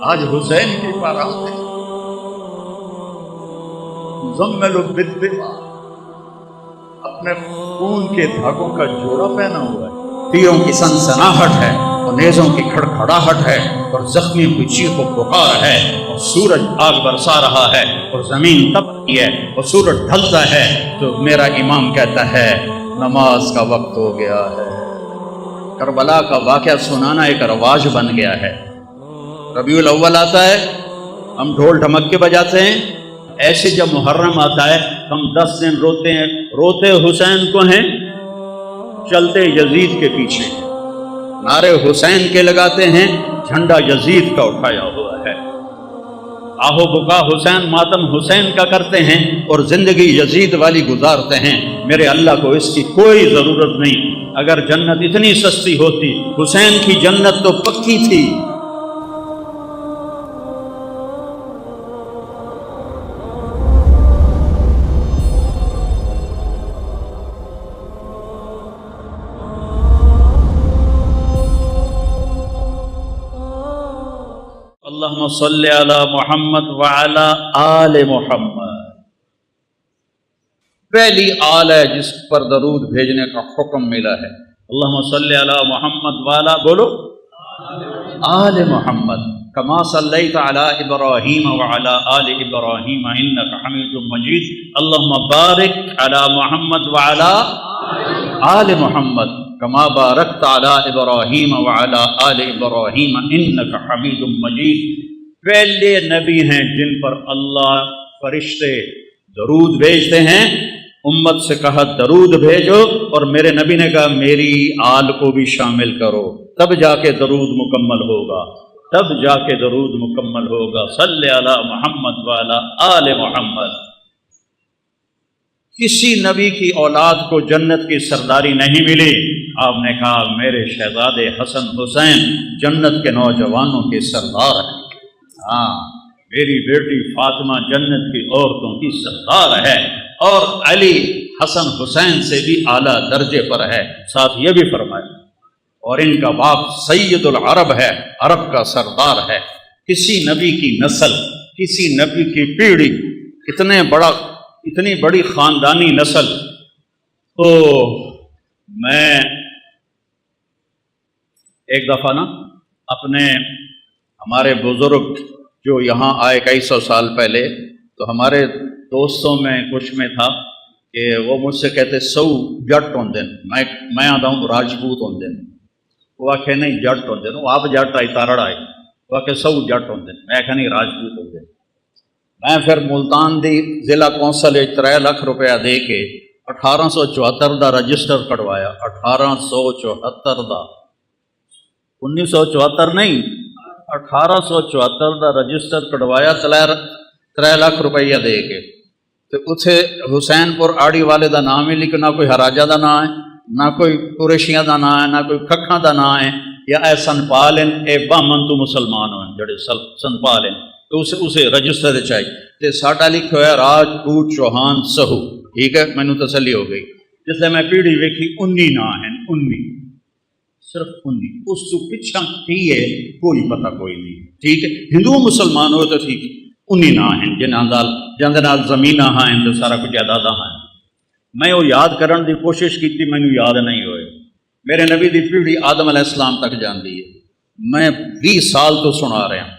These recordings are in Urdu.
آج حسین کی بارات ہے، مزمل بالدماء، اپنے خون کے دھاگوں کا جوڑا پہنا ہوا ہے، تیروں کی سنسناہٹ ہے اور نیزوں کی کھڑکھڑاہٹ ہے اور زخمیوں کی چیخ و پکار ہے، اور سورج آگ برسا رہا ہے اور زمین تپ رہی ہے اور سورج ڈھلتا ہے، تو میرا امام کہتا ہے نماز کا وقت ہو گیا ہے۔ کربلا کا واقعہ سنانا ایک رواج بن گیا ہے۔ ربیع الاول آتا ہے، ہم ڈھول ڈھمکے بجاتے ہیں، ایسے جب محرم آتا ہے ہم 10 دن روتے ہیں، روتے حسین کو ہیں، چلتے یزید کے پیچھے، نعرے حسین کے لگاتے ہیں، جھنڈا یزید کا اٹھایا ہوا ہے، آہو بکا حسین، ماتم حسین کا کرتے ہیں اور زندگی یزید والی گزارتے ہیں۔ میرے اللہ کو اس کی کوئی ضرورت نہیں۔ اگر جنت اتنی سستی ہوتی، حسین کی جنت تو پکی تھی۔ اللہم صلی علی محمد وعلی آل محمد۔ پہلی آل ہے جس پر درود بھیجنے کا حکم ملا ہے۔ اللہم صلی علی محمد وعلی، بولو، آل محمد، کما صلیت علی ابراہیم وعلی آل ابراہیم انک حمید مجید۔ اللہم بارک علی محمد وعلی آل محمد کما بارکت علی ابراہیم وعلی آل ابراہیم انک حمید مجید۔ پہلے نبی ہیں جن پر اللہ فرشتے درود بھیجتے ہیں۔ امت سے کہا درود بھیجو، اور میرے نبی نے کہا میری آل کو بھی شامل کرو، تب جا کے درود مکمل ہوگا، تب جا کے درود مکمل ہوگا۔ صلی علی محمد وعلی آل محمد۔ کسی نبی کی اولاد کو جنت کی سرداری نہیں ملی۔ آپ نے کہا میرے شہزادے حسن حسین جنت کے نوجوانوں کے سردار ہیں، ہاں میری بیٹی فاطمہ جنت کی عورتوں کی سردار ہے، اور علی حسن حسین سے بھی اعلیٰ درجے پر ہے۔ ساتھ یہ بھی فرمایا اور ان کا باپ سید العرب ہے، عرب کا سردار ہے۔ کسی نبی کی نسل، کسی نبی کی پیڑھی، اتنی بڑی خاندانی نسل، تو میں ایک دفعہ نا ہمارے بزرگ جو یہاں آئے کئی سو سال پہلے، تو ہمارے دوستوں میں کچھ میں تھا کہ وہ مجھ سے کہتے سو جٹ ہوندے، میں آتا ہوں راجپوت ہوندے، وہ آکھے نہیں جٹ ہوندے، وہ آپ جٹ آئی تارڑ آئی، وہ آکھے سو جٹ ہوندے، میں آکھے نہیں راجپوت ہوندے۔ میں پھر ملتان دی ضلع کونسل 3 لاکھ روپیہ دے کے 1874 دا رجسٹر کٹوایا، 1874 دا، 1974 نہیں، 1874 دا رجسٹر کٹوایا 3 لاکھ روپیہ دے کے، تو اتھے حسین پور آڑی والے دا نام ہی لکھ، نہ کوئی ہراجہ دا نام ہے، نہ کوئی قریشیاں دا نام ہے، نہ کوئی ککھاں دا نام ہے، یا اے سنپال ہیں، اے بامن تو مسلمان ہوئے جڑے سنپال ہیں، تو اسے رجسٹر چاہیے، تے ساڈا لکھا ہوا راجپوت چوہان سہو، ٹھیک ہے، میں نے تسلی ہو گئی۔ جس لئے میں پیڑھی ویکھی 19 نا ہیں، 19، صرف 19، اس تو پچھا کی ہے کوئی پتہ کوئی نہیں، ٹھیک ہے، ہندو مسلمان ہوئے تو ٹھیک ہے، 19 نا ہیں جن نال زمینہ ہیں تو سارا کچھ جائیداداں ہیں۔ میں وہ یاد کرن دی کوشش کی تھی، مینوں یاد نہیں ہوئے۔ میرے نبی دی پیڑھی آدم علیہ السلام تک جاندی ہے، میں 20 سال تو سنا رہا ہوں۔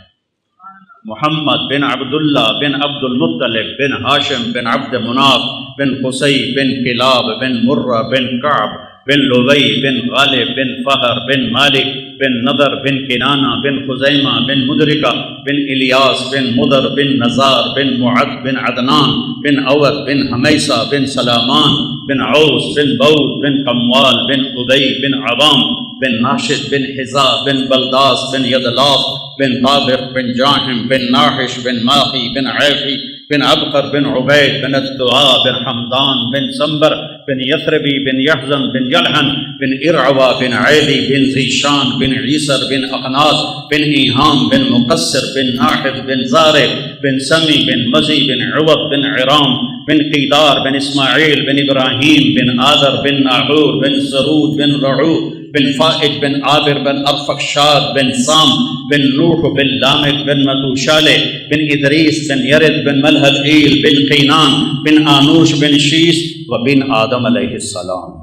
محمد بن عبداللہ بن عبد المطلب بن ہاشم بن عبد مناف بن قصی بن کلاب بن مرہ بن کعب بن لوی بن غالب بن فہر بن مالک بن نضر بن کنانہ بن خزیمہ بن مدرکہ بن الیاس بن مدر بن نزار بن معد بن عدنان بن عوض بن حمیسہ بن سلامان بن عوس بن بود بن قموال بن قدی بن عوام بن ناشد بن حزا بن بلداس بن یدلاف بن طابق بن جاہم بن ناحش بن ماخی بن عیفی بن عبقر بن عبید بن الدعاء بن حمدان بن سنبر بن یثربی بن یحزن بن یلحن بن ارعوا بن عیلی بن زیشان بن عیسر بن اقناط بن ایہام بن مقصر بن ناحد بن زارع بن سمی بن مزی بن عوض بن عرام بن قیدار بن اسماعیل بن ابراہیم بن آدر بن ناحور بن سرود بن رعو بن فائج بن عابر بن ارفخشاد بن سام بن نوح بن لامک بن متوشالہ بن ادریس بن یرد بن ملحد عیل بن قینان بن آنوش بن شیش و بن آدم علیہ السلام۔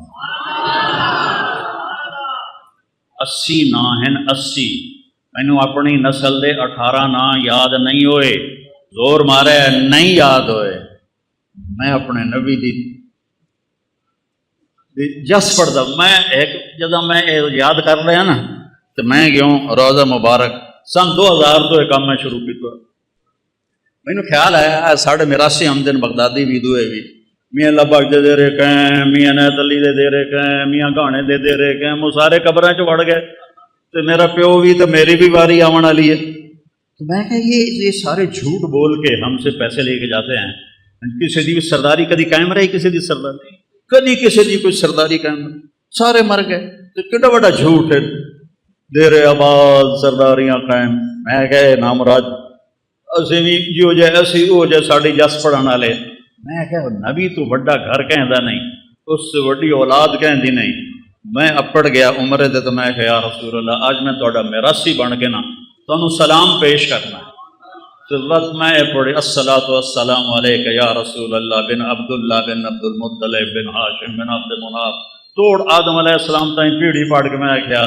80 نا ہیں، 80۔ مینوں اپنی نسل دے 18 نا یاد نہیں ہوئے، زور مارے نہیں یاد ہوئے۔ میں اپنے نبی دی جس پڑھتا، میں ایک جدہ میں یاد کر رہا نا تو میں گیوں روزہ مبارک سن 2000 تو ایک کام میں شروع کیا۔ مینوں خیال آیا ساڑھے 82 حمدن بغدادی بھی دوئے بھی میاں لبک دے رہے کہیں، میاں نیت علی دے رہے کہیں، میاں گانے دے رہے کہیں، وہ سارے قبریں چ وڑ گئے تو میرا پیو بھی تو میری بھی باری آون والی ہے۔ تو میں کہ یہ سارے جھوٹ بول کے ہم سے پیسے لے کے جاتے ہیں۔ کسی دی سرداری کدی قائم رہی، کسی دی سرداری کدی کسی دی کوئی سرداری قائم رہی، سارے مر گئے۔ تو کڈا بڑا جھوٹ ہے، دیر آباد سرداریاں قائم۔ میں کہ نامراد اسی بھی جو جائے اسی وہ جائے ساڑی جس پڑھن والے۔ میں کہ نبی تو بڑا گھر کہندا نہیں، اس سے بڑی اولاد کہندی نہیں۔ میں اپڑ گیا عمرے دے تو میں کہ یا رسول اللہ آج میں تہاڈا میراثی بن کے نا تانوں سلام پیش کرنا ہے۔ تو وقت میں پڑھی الصلاۃ والسلام علیک یا رسول اللہ بن عبداللہ بن عبد المطلب بن ہاشم بن عبد مناف توڑ آدم علیہ السلام تائیں پیڑھی پاڑ کے میں کیا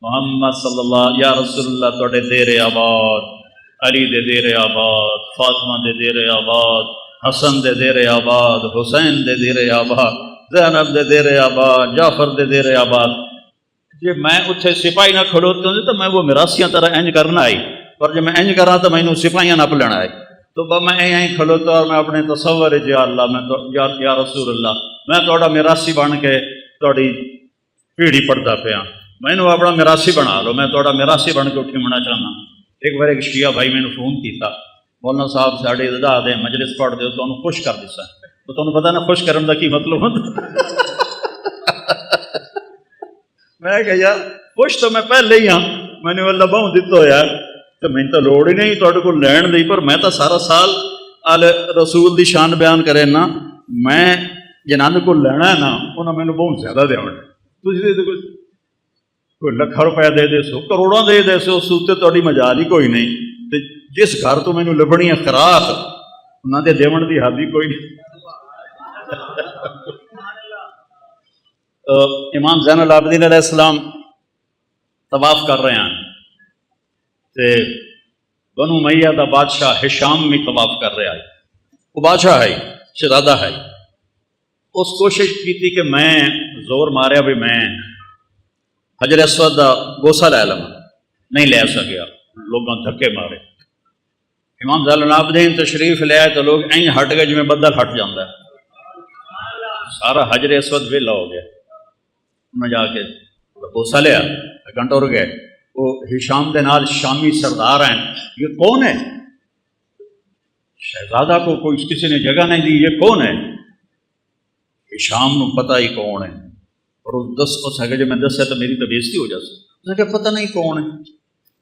محمد صلی اللہ یا رسول اللہ توڑے دیر آباد، علی دے دیر آباد، فاطمہ دے دیر آباد، حسن دے دیر آباد، حسین دے دیر آباد، زینب دے دیر آباد، جعفر دے دیر آباد۔ جی میں اتھے سپاہی نہ کھڑوتے ہوں تو میں وہ میراثیاں طرح انج کرنا آئی، پر جب میں انج کراں تو مینوں سپاہیاں نپ لینا ہے۔ تو میں یہیں کھلوتا اور میں اپنے تصور یا اللہ میں تو یا رسول اللہ میں تھوڑا میراثی بن کے تھوڑی پیڑھی پڑھتا پیا، مینوں اپنا میراثی بنا لو، میں تھوڑا میراثی بن کے اٹھی منا چاہنا۔ ایک بار ایک شیعہ بھائی میں نے فون کیتا، مولانا صاحب ساڑے ادا دے مجلس پڑھ دے تو خوش کر دیسا۔ تو تمہیں پتہ نا خوش کرن دا کی مطلب ہوتا؟ میں کہ یار خوش تو میں پہلے ہی ہاں، میں نے اللہ بہوں دیتا ہو یار، تو میں تو لوڑ ہی نہیں تھوڑے کو لین دی، پر میں تو سارا سال آل رسول دی شان بیان کرے نا، میں جنہاں کو لینا ہے نا انہوں نے میں بہت زیادہ دیا ہونے، کوئی لکھا روپیہ دے دے سو، کروڑوں دے سو، اس تے تھوڑی مجال ہی کوئی نہیں۔ جس گھر تو میں نے لبنی ہے خراق انہوں نے دیون دی حادی کوئی نہیں۔ امام زین العابدین علیہ السلام طواف کر رہے ہیں تے بنو امیہ دا بادشاہ ہشام بھی طواف کر رہا ہے، وہ بادشاہ ہے شہزادہ ہے۔ اس کوشش کی تھی کہ میں زور ماریا بھی میں حجر اسود دا بوسہ لے لوں، نہیں لے سکیا، لوگوں دھکے مارے۔ امام زین العابدین تشریف لے آئے تو لوگ این ہٹ گئے جی میں بدل ہٹ جاندہ ہے، سارا حجر اسود ویلا ہو گیا۔ انہیں جا کے بوسہ لیا، گھنٹہ رک گئے، وہ ہشام دے نال شامی سردار ہیں، یہ کون ہے؟ شہزادہ کو کوئی کسی نے جگہ نہیں دی، یہ کون ہے؟ ہشام نو پتہ ہی کون ہے، اور اس ہے کہ جو میں دس ہے تو میری تو بےزتی ہو جاتی، اس نے کہا پتہ نہیں کون ہے۔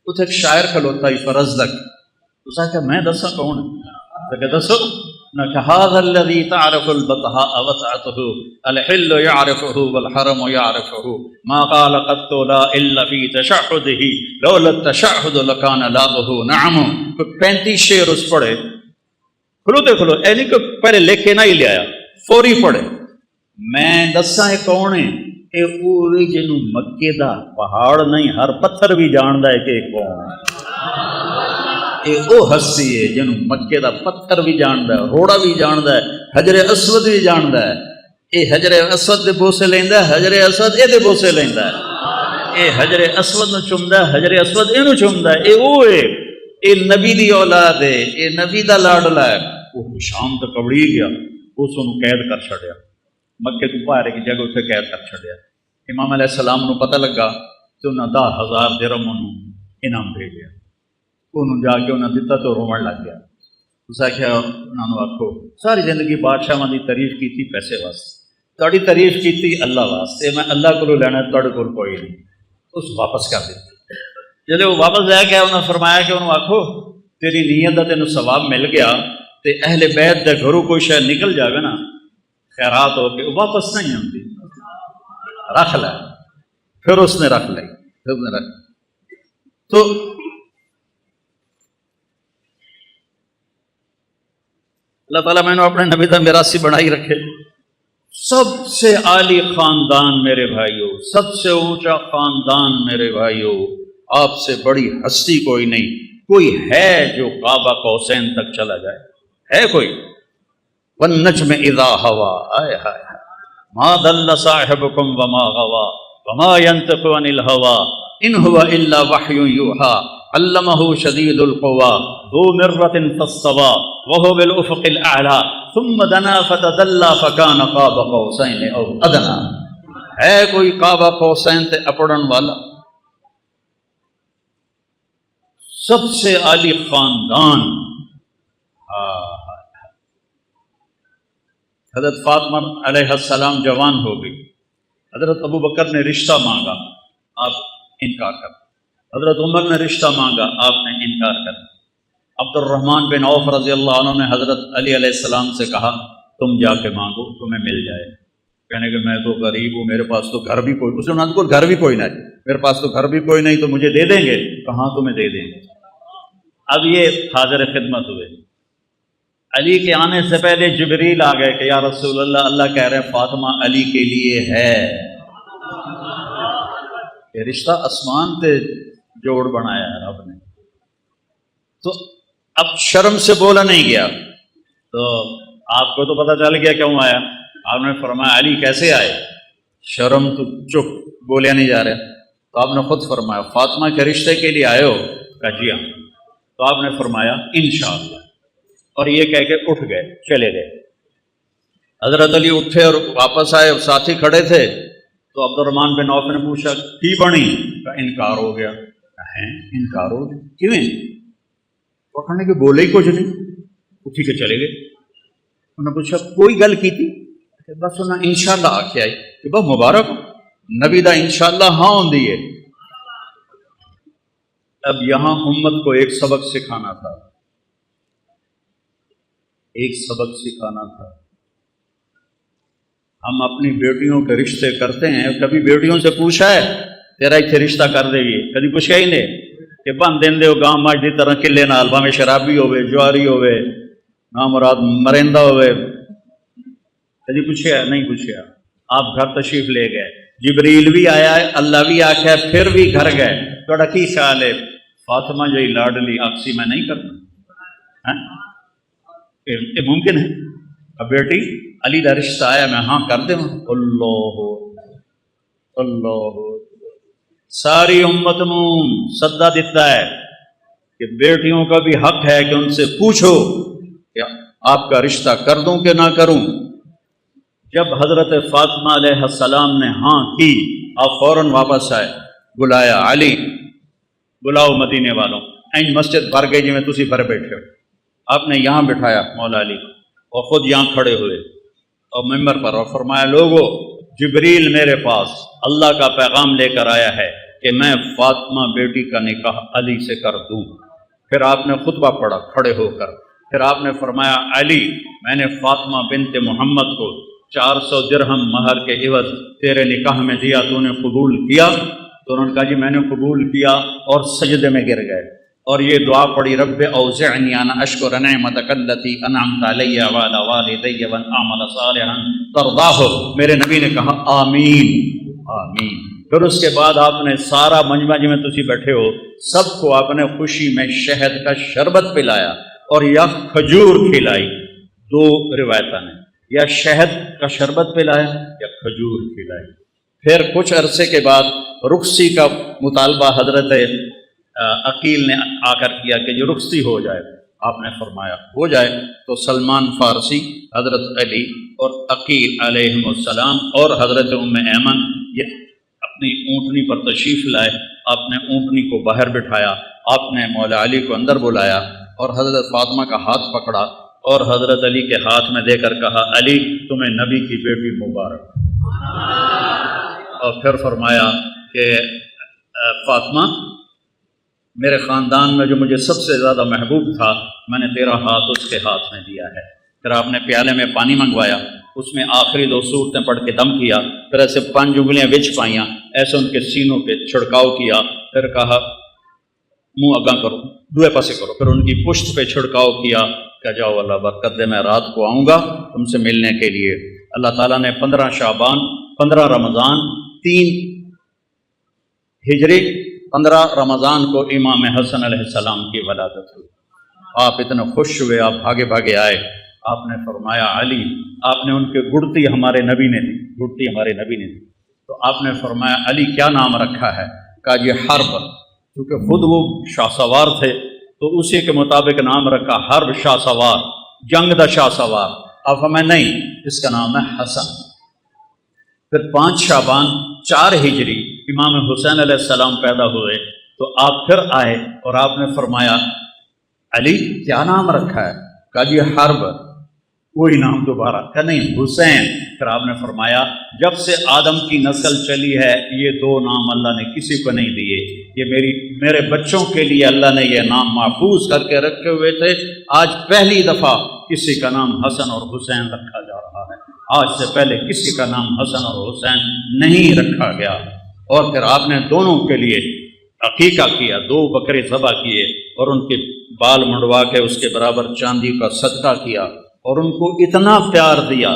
اس ایک شاعر کھلوتا ہی فرزدق، اس نے کہا میں دسا کون ہے؟ تو کہ دسو نہ کہ هذا الذي تعرف البطحاء وسعته الحل يعرفه والحرم يعرفه ما قال قط لا الا في تشهده لولا التشهد لكان لابه نعم۔ 35 شعر اس پڑھے، کھلو اے نہیں کہ پہلے لکھے نہ ہی لے آیا، فوری پڑھے۔ میں دساں یہ کون ہے؟ اے اوہی جنوں مکے دا پہاڑ نہیں ہر پتھر بھی جاندا ہے کہ کون ہے۔ اے او ہستی ہے جنوں مکے دا پتھر بھی جاندا ہے، روڑا بھی جاندا ہے، حجر اسود بھی جاندا ہے۔ اے حجر اسود دے بوسے لیندا ہے، حجر اسود اے دے بوسے لیندا ہے، اے حجر اسود نو چومدا ہے، حجر اسود اینو چومدا ہے۔ اے او ہے، اے نبی دی اولاد ہے، اے نبی دا لاڈلا ہے۔ وہ شام تے کبڑی گیا، اس نو قید کر چھڑیا، مکے تو باہر کی جگہ اتنے قید کر چھڑیا۔ امام علیہ السلام نو پتہ لگا تو انہاں 10,000 درہم انعام بھیجیا، انہوں جا کے انہوں نے دیتا تو رومن لگ گیا۔ اس آخیا انہوں نے آکھو ساری زندگی بادشاہ دی تعریف کی تھی پیسے واسطے، تھوڑی تعریف کی تھی اللہ واسطے، میں اللہ کو لینا تھوڑے کو کوئی نہیں، اس واپس کر دیتی۔ جب وہ واپس لے گیا انہوں نے فرمایا کہ انہوں آکھو تیری نیت دا تینوں ثواب مل گیا تے اہل بیت دے گھروں کوئی شاید نکل جاوے نا خیرات ہو کے واپس نہیں آتی، رکھ لے۔ پھر اس نے رکھ لی، تو اللہ تعالیٰ میں نے اپنے نبی دا میراثی بنائی رکھے. سب سے عالی خاندان میرے بھائیوں، سب سے اونچا خاندان میرے بھائیوں، آپ سے بڑی ہستی کوئی نہیں. کوئی ہے جو کعبہ قوسین تک چلا جائے؟ ہے کوئی؟ والنجم اذا ہوا، آئے ہائے ما ضل صاحبکم وما غوا وما ينطق عن الهوى ان هو الا وحی یوحى علمہ شدید القوى ذو مرۃ فاستوى وهو بالافق الاعلى ثم دنا فتدلى فكان قاب قوسین او ادنى. ہے کوئی کعبہ قوسین تے اپڑن والا؟ سب سے عالی خاندان. حضرت فاطمہ علیہ السلام جوان ہو گئی، حضرت ابو بکر نے رشتہ مانگا، آپ انکار کر. حضرت عمر نے رشتہ مانگا، آپ نے انکار کر. عبد الرحمن بن عوف رضی اللہ عنہ نے حضرت علی علیہ السلام سے کہا تم جا کے مانگو تمہیں مل جائے. کہنے کہ میں تو غریب ہوں، میرے پاس تو گھر بھی کوئی، اس نے کو گھر بھی کوئی نہیں، میرے پاس تو گھر بھی کوئی نہیں، تو مجھے دے دیں گے؟ کہاں تمہیں دے دیں گے. اب یہ حاضر خدمت ہوئے. علی کے آنے سے پہلے جبریل آ گئے کہ یا رسول اللہ، اللہ کہہ رہے فاطمہ علی کے لیے ہے. یہ رشتہ آسمان تے جوڑ بنایا ہے رب نے. تو اب شرم سے بولا نہیں گیا. تو آپ کو تو پتہ چل گیا کیوں آیا. آپ نے فرمایا علی کیسے آئے؟ شرم تو چپ، بولیا نہیں جا رہا. تو آپ نے خود فرمایا فاطمہ کے رشتے کے لیے آئے ہو؟ کہا جی ہاں. تو آپ نے فرمایا انشاءاللہ، اور یہ کہہ کے اٹھ گئے، چلے گئے. حضرت علی اٹھے اور واپس آئے، ساتھی کھڑے تھے. تو عبد الرحمن بن عوف نے پوچھا کی بنی؟ کہا انکار ہو گیا. کہیں انکار ہو گیا کیوں؟ پکڑنے کے بولے ہی کچھ نہیں، اٹھی کے چلے گئے. انہوں نے پوچھا کوئی گل کی تھی؟ بس انہیں انشاءاللہ آ کے آئی کہ بس مبارک نبی دا انشاءاللہ ہاں ہوندی ہے. اب یہاں امت کو ایک سبق سکھانا تھا، ایک سبق سکھانا تھا. ہم اپنی بیٹیوں کے رشتے کرتے ہیں، کبھی بیٹیوں سے پوچھا ہے تیرا اتنے رشتہ کر دے گی؟ کبھی پوچھا ہی نہیں کہ بن دین دے گاؤں ماج دی طرح کلے نال، بھاویں شرابی ہوئے، جواری ہوئے، نامراد مرندہ ہوئے. کبھی پوچھا؟ نہیں پوچھا. آپ گھر تشریف لے گئے، جبریل بھی آیا ہے، اللہ بھی آخیا، پھر بھی گھر گئے. تھوڑا کی خیال ہے فاطمہ جی لاڈلی آکسی میں نہیں کرنا؟ یہ ممکن ہے؟ اب بیٹی علی دا رشتہ آیا میں ہاں کر دوں. اللہ اللہ ساری امت نو سدا دیتا ہے کہ بیٹیوں کا بھی حق ہے کہ ان سے پوچھو کہ آپ کا رشتہ کر دوں کہ نہ کروں. جب حضرت فاطمہ علیہ السلام نے ہاں کی، آپ فوراً واپس آئے، بلایا علی بلاؤ مدینے والوں. این مسجد بھر گئی جی میں تسی بھر بیٹھے ہو. آپ نے یہاں بٹھایا مولا علی اور خود یہاں کھڑے ہوئے اور ممبر پر، اور فرمایا لوگو جبریل میرے پاس اللہ کا پیغام لے کر آیا ہے کہ میں فاطمہ بیٹی کا نکاح علی سے کر دوں. پھر آپ نے خطبہ پڑھا کھڑے ہو کر. پھر آپ نے فرمایا علی میں نے فاطمہ بنت محمد کو 400 درہم مہر کے عوض تیرے نکاح میں دیا، تو نے قبول کیا؟ تو انہوں نے کہا جی میں نے قبول کیا، اور سجدے میں گر گئے اور یہ دعا پڑھی رب اوزعنی ان اشکر نعمتک التی انعمت علی وعلی والدی وان اعمل صالحا ترضاہ. میرے نبی نے کہا آمین آمین. پھر اس کے بعد آپ نے سارا مجمع جی میں تسی بیٹھے ہو سب کو آپ نے خوشی میں شہد کا شربت پلایا اور یا کھجور کھلائی. دو روایتیں نے، یا شہد کا شربت پلایا یا کھجور کھلائی. پھر کچھ عرصے کے بعد رخصی کا مطالبہ حضرت عقیل نے آ کر کیا کہ جو رخصتی ہو جائے. آپ نے فرمایا ہو جائے. تو سلمان فارسی، حضرت علی اور عقیل علیہ السلام اور حضرت ام ایمن یہ اپنی اونٹنی پر تشریف لائے. آپ نے اونٹنی کو باہر بٹھایا، آپ نے مولا علی کو اندر بلایا اور حضرت فاطمہ کا ہاتھ پکڑا اور حضرت علی کے ہاتھ میں دے کر کہا علی تمہیں نبی کی بیٹی مبارک. اور پھر فرمایا کہ فاطمہ میرے خاندان میں جو مجھے سب سے زیادہ محبوب تھا میں نے تیرا ہاتھ اس کے ہاتھ میں دیا ہے. پھر آپ نے پیالے میں پانی منگوایا، اس میں آخری 2 سورتیں پڑھ کے دم کیا، پھر ایسے 5 انگلیاں وچ پائیاں، ایسے ان کے سینوں پہ چھڑکاؤ کیا، پھر کہا منہ اگاں کرو، دوے پاسے کرو، پھر ان کی پشت پہ چھڑکاؤ کیا کہ جاؤ اللہ برکت دے، میں رات کو آؤں گا تم سے ملنے کے لیے۔ اللہ تعالیٰ نے 15 شعبان، 15 رمضان، 3 ہجری، 15 رمضان کو امام حسن علیہ السلام کی ولادت ہوئی۔ آپ اتنے خوش ہوئے، آپ بھاگے بھاگے آئے، آپ نے فرمایا علی، آپ نے ان کے گڑتی ہمارے نبی نے دی، گڑتی ہمارے نبی نے دی، تو آپ نے فرمایا علی کیا نام رکھا ہے؟ کہا یہ حرب، کیونکہ خود وہ شاہ سوار تھے تو اسی کے مطابق نام رکھا حرب، شاہ سوار، جنگ دا شاہ سوار۔ اب ہمیں نہیں، اس کا نام ہے حسن۔ پھر 5 شعبان 4 ہجری امام حسین علیہ السلام پیدا ہوئے تو آپ پھر آئے اور آپ نے فرمایا علی کیا نام رکھا ہے؟ کہا جی حرب، کوئی نام دوبارہ، کہا نہیں حسین۔ پھر آپ نے فرمایا جب سے آدم کی نسل چلی ہے یہ 2 نام اللہ نے کسی کو نہیں دیے، یہ میرے بچوں کے لیے اللہ نے یہ نام محفوظ کر کے رکھے ہوئے تھے، آج پہلی دفعہ کسی کا نام حسن اور حسین رکھا جا رہا ہے، آج سے پہلے کسی کا نام حسن اور حسین نہیں رکھا گیا۔ اور پھر آپ نے دونوں کے لیے عقیقہ کیا، 2 بکرے ذبح کیے اور ان کے بال منڈوا کے اس کے برابر چاندی کا صدقہ کیا، اور ان کو اتنا پیار دیا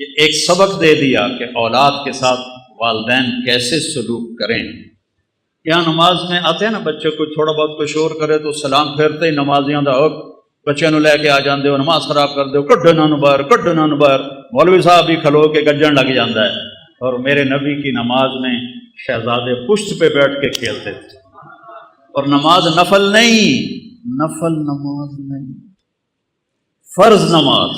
کہ ایک سبق دے دیا کہ اولاد کے ساتھ والدین کیسے سلوک کریں۔ یہاں نماز میں آتے ہیں نا بچے کو تھوڑا بہت کوئی شور کرے تو سلام پھیرتے ہی نمازیاں دا بچے نو لے کے آ جاندے ہو، نماز خراب کر دے، کڈو نہ باہر، کڈو نہ باہر، مولوی صاحب بھی کھلو کے گجن لگ جاندہ ہے۔ اور میرے نبی کی نماز میں شہزادے پشت پہ بیٹھ کے کھیلتے تھے، اور نماز نفل نہیں، نفل نماز نہیں، فرض نماز،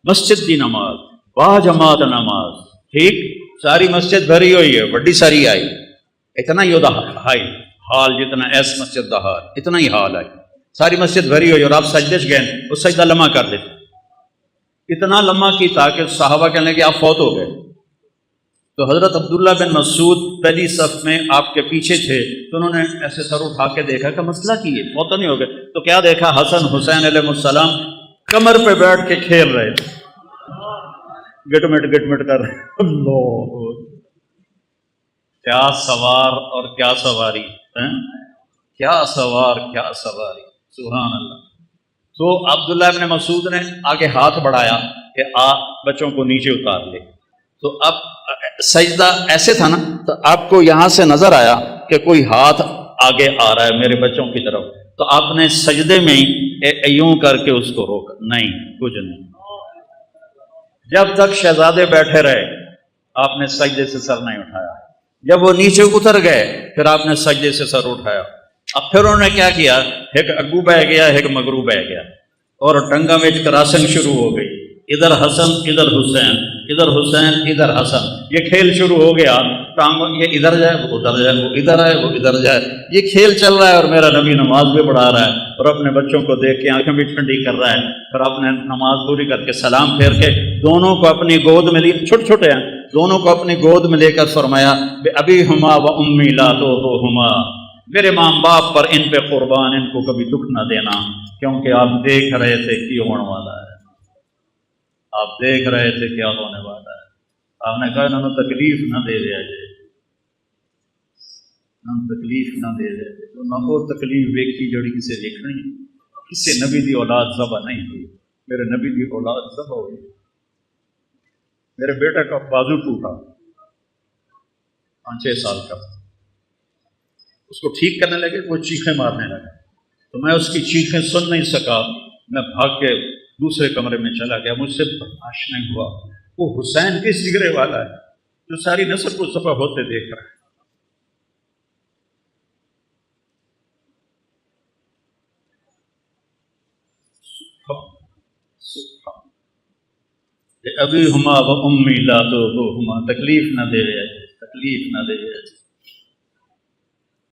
مسجد کی نماز، با جماعت نماز، ٹھیک، ساری مسجد بھری ہوئی ہے، بڑی ساری آئی، اتنا ہی ہوتا حال جتنا ایس مسجد دا حال، اتنا ہی حال آئی، ساری مسجد بھری ہوئی، اور آپ سجدے چ گئے، وہ سجدہ لمحہ کر دیتے، اتنا لمحہ کی تاکہ صحابہ کہنے کہ آپ فوت ہو گئے۔ تو حضرت عبداللہ بن مسعود پہلی صف میں آپ کے پیچھے تھے، تو انہوں نے ایسے سر اٹھا کے دیکھا کہ مسئلہ کی ہے، فوت نہیں ہو گئے، تو کیا دیکھا حسن حسین علیہ السلام کمر پہ بیٹھ کے کھیل رہے تھے، گٹ مٹ کر رہے، اللہ کیا سوار اور کیا سواری، کیا سوار کیا سواری، سبحان اللہ۔ تو عبداللہ بن مسعود نے آگے ہاتھ بڑھایا کہ بچوں کو نیچے اتار لے، تو اب سجدہ ایسے تھا نا، تو آپ کو یہاں سے نظر آیا کہ کوئی ہاتھ آگے آ رہا ہے میرے بچوں کی طرف، تو آپ نے سجدے میں یوں کر کے اس کو روکا، نہیں کچھ نہیں، جب تک شہزادے بیٹھے رہے آپ نے سجدے سے سر نہیں اٹھایا، جب وہ نیچے اتر گئے پھر آپ نے سجدے سے سر اٹھایا۔ اب پھر انہوں نے کیا کیا، ایک اگو بہ گیا ایک مگرو بہ گیا، اور ٹنگا میں کراسنگ شروع ہو گئی، ادھر حسن ادھر حسین، ادھر حسین ادھر حسن، یہ کھیل شروع ہو گیا، ٹانگوں یہ ادھر جائے وہ ادھر جائے، وہ ادھر آئے وہ ادھر جائے، یہ کھیل چل رہا ہے، اور میرا نبی نماز بھی پڑھا رہا ہے اور اپنے بچوں کو دیکھ کے آنکھیں بھی ٹھنڈی کر رہا ہے، پھر آپ نے نماز پوری کر کے سلام پھیر کے دونوں کو اپنی گود میں لیے، چھوٹے چھوٹے ہیں، دونوں کو اپنی گود میں لے کر فرمایا ابی ہما و امی لا تضرہما، میرے ماں باپ پر ان پہ قربان، ان کو کبھی دکھ نہ دینا، کیونکہ آپ دیکھ رہے تھے کی ہونے والا ہے، آپ دیکھ رہے تھے کیا ہونے والا ہے۔ آپ نے کہا انہوں نے تکلیف نہ دے دیا جائے، تکلیف نہ دے دیا جائے، تو نہ وہ تکلیف ویکھی جڑی کسے دیکھنی، کسے نبی دی اولاد ذبح نہیں ہوئی، میرے نبی دی اولاد ذبح ہوئی، میرے بیٹے کا بازو ٹوٹا 5-6 سال کا، اس کو ٹھیک کرنے لگے وہ چیخیں مارنے لگا، تو میں اس کی چیخیں سن نہیں سکا، میں بھاگ کے دوسرے کمرے میں چلا گیا، مجھ سے برداشت نہیں ہوا، وہ حسین کس جگرے والا ہے جو ساری نسل کو ذبح ہوتے دیکھ رہا ہے۔ ابھی ہما و امی لا تو ہما، تکلیف نہ دے رہے، تکلیف نہ دے رہے۔